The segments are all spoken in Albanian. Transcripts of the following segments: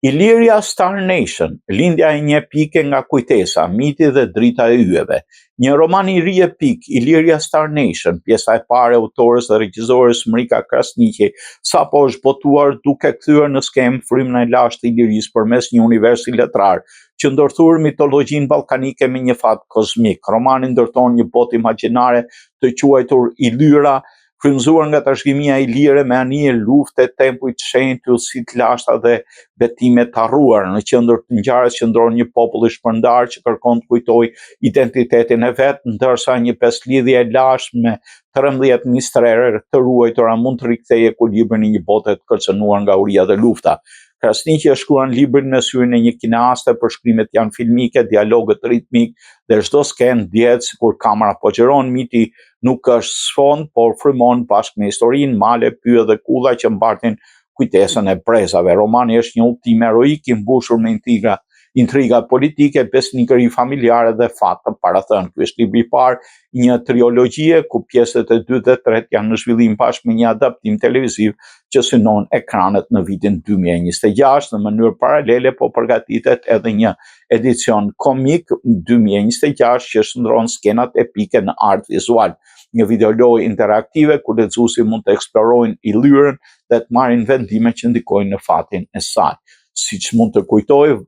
Iliria Star Nation, lindja e një pike nga kujtesa, miti dhe drita e yjeve. Një roman I ri epik, Iliria Star Nation, pjesa e parë e autores dhe regjizores Mrika Krasniqi, sapo është botuar duke kthyer në skemë frymën e lashtë të Ilirisë përmes një universi letrar, që ndërthur mitologjinë ballkanike me një fat kozmik. Romani ndërton një botë imagjinare të quajtur Illyra, frymëzuar nga trashëgimia ilire me anije, lufte, tempuj të shenjtë, yllësi të lashta dhe betime të harruar. Në qendër të ngjarjes qëndron një popull I shpërndar që kërkon të kujtojë identitetin e vet, ndërsa një beslidhje e lashtë me 13 mistrere të ruajtura mund të rikthejë ekuilibrin në një botë të kërcënuar nga uria dhe lufta. Krasniqi e shkruan librin me syrin e një kineaste, përshkrimet janë filmike, dialogët ritmik dhe çdo skenë ndjehet sikur kamera po xhiron. Miti nuk është sfond, por frymon bashkë me historinë, male, pyje dhe kulla që mbartin kujtesën e brezave. Romani është një udhtim heroik I mbushur me intriga politike, besnikëri familjare dhe fat të parathënë. Ky është libri I parë I një triologjie ku pjesët e dytë dhe tretë janë në zhvillim bashkë me një adaptim televiziv që synon ekranet në vitin 2026. Në mënyrë paralele po përgatitet edhe një edicion komik 2026 që shndron skenat epike në art vizual. Një videolojë interaktive ku lexuesi mund të eksplorojnë Illyrën dhe të marrin vendime që ndikojnë në fatin e saj. Siç mund të kujtojë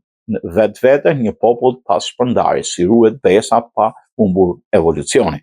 vetvete një popull pas shpërndarjes, si ruhet besa pa humbur evolucionin.